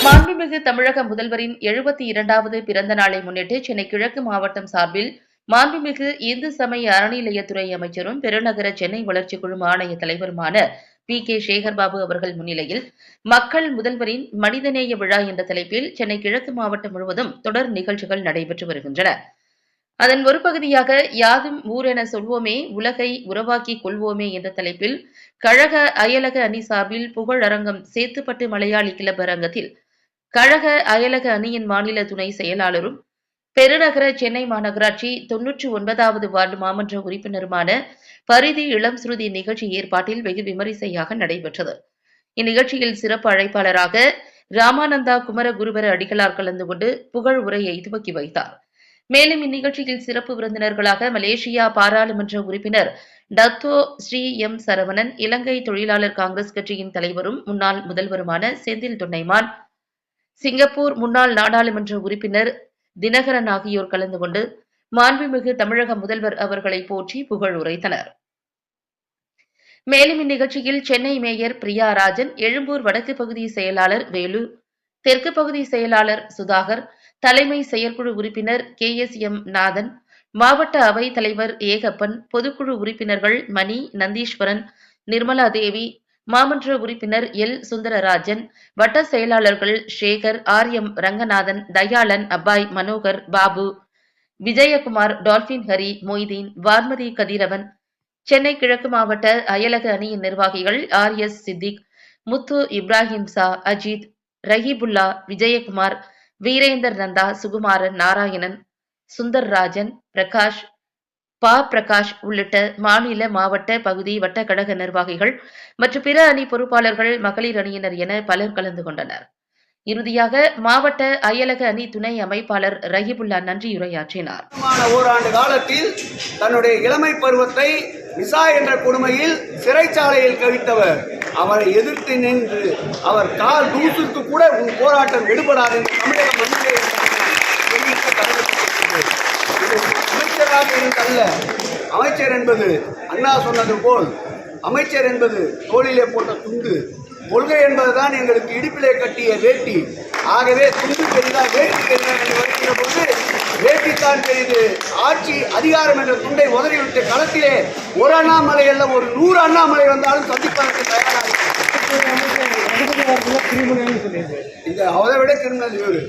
மாண்புமிகு தமிழக முதல்வரின் 72வது பிறந்த நாளை முன்னிட்டு சென்னை கிழக்கு மாவட்டம் சார்பில் மாண்புமிகு இந்து சமய அறநிலையத்துறை அமைச்சரும் பெருநகர சென்னை வளர்ச்சிக் குழு ஆணைய தலைவருமான பி.கே. சேகர்பாபு அவர்கள் முன்னிலையில் மக்கள் முதல்வரின் மனிதநேய விழா என்ற தலைப்பில் சென்னை கிழக்கு மாவட்டம் முழுவதும் தொடர் நிகழ்ச்சிகள் நடைபெற்று வருகின்றன. அதன் ஒரு பகுதியாக யாதும் ஊரென சொல்வோமே உலகை உறவாக்கிக் கொள்வோமே என்ற தலைப்பில் கழக அயலக அணி சார்பில் புகழரங்கம் சேத்துப்பட்டு மலையாளி கிளப் அரங்கத்தில் கழக அயலக அணியின் மாநில துணை செயலாளரும் பெருநகர சென்னை மாநகராட்சி 99வது வார்டு மாமன்ற உறுப்பினருமான பரிதி இளம் சுருதி நிகழ்ச்சி ஏற்பாட்டில் வெகு விமரிசையாக நடைபெற்றது. இந்நிகழ்ச்சியில் சிறப்பு அழைப்பாளராக ராமானந்தா குமரகுருபர அடிகளார் கலந்து கொண்டு புகழ் உரையை துவக்கி வைத்தார். மேலும் இந்நிகழ்ச்சியில் சிறப்பு விருந்தினர்களாக மலேசியா பாராளுமன்ற உறுப்பினர் டத்தோ ஸ்ரீ எம் சரவணன், இலங்கை தொழிலாளர் காங்கிரஸ் கட்சியின் தலைவரும் முன்னாள் முதல்வருமான செந்தில் தொண்டைமான், சிங்கப்பூர் முன்னாள் நாடாளுமன்ற உறுப்பினர் தினகரன் ஆகியோர் கலந்து கொண்டு மாண்புமிகு தமிழக முதல்வர் அவர்களை போற்றி புகழ் உரைத்தனர். மேலும் இந்நிகழ்ச்சியில் சென்னை மேயர் பிரியா ராஜன், எழும்பூர் வடக்கு பகுதி செயலாளர் வேலு, தெற்கு பகுதி செயலாளர் சுதாகர், தலைமை செயற்குழு உறுப்பினர் KSM நாதன், மாவட்ட அவைத் தலைவர் ஏகப்பன், பொதுக்குழு உறுப்பினர்கள் மணி, நந்தீஸ்வரன், நிர்மலா தேவி, மாமன்ற உறுப்பினர் எல் சுந்தரராஜன், வட்ட செயலாளர்கள் சேகர், RM ரங்கநாதன், தயாளன், அப்பாய், மனோகர், பாபு, விஜயகுமார், டால்பின் ஹரி, மொய்தீன், வார்மதி கதிரவன், சென்னை கிழக்கு மாவட்ட அயலக அணியின் நிர்வாகிகள் RS சித்திக், முத்து இப்ராஹிம் சா, அஜித், ரஹீபுல்லா, விஜயகுமார், வீரேந்தர் நந்தா, சுகுமாரன், நாராயணன், சுந்தர்ராஜன், பிரகாஷ், பிரகாஷ் உள்ளிட்ட மாநில, மாவட்ட, பகுதி, வட்ட கழக நிர்வாகிகள் மற்றும் பிற அணி பொறுப்பாளர்கள், மகளிர் அணியினர் என பலர் கலந்து கொண்டனர். இறுதியாக மாவட்ட அயலக அணி துணை அமைப்பாளர் ரஹீபுல்லா நன்றியுரையாற்றினார். ஓராண்டு காலத்தில் தன்னுடைய இளமை பருவத்தை நிசா என்ற கொடுமையில் சிறைச்சாலையில் கழித்தவர். அவரை எதிர்த்து நின்று அவர் கால் தூசுக்கு கூட உன் போராட்டம் எடுபடாது என்று தமிழக மண்ணிலே அமைச்சராக இருந்தல்ல. அமைச்சர் என்பது அண்ணா சொன்னது போல் அமைச்சர் என்பது தோளிலே போட்ட துண்டு, கொள்கை என்பதுதான் எங்களுக்கு இடுப்பிலே கட்டிய வேட்டி. ஆகவே துண்டு பெரிதா வேட்டி பெரிதா என்று வருகின்ற போது வேட்டித்தான் பெரிது. ஆட்சி அதிகாரம் என்ற துண்டை உதறிவிட்டு களத்திலே ஒரு அண்ணாமலை அல்ல ஒரு 100 அண்ணாமலை வந்தாலும் சந்திப்பதற்கு தயாராக இந்த அவரை விட கிரிமினல் இவரு.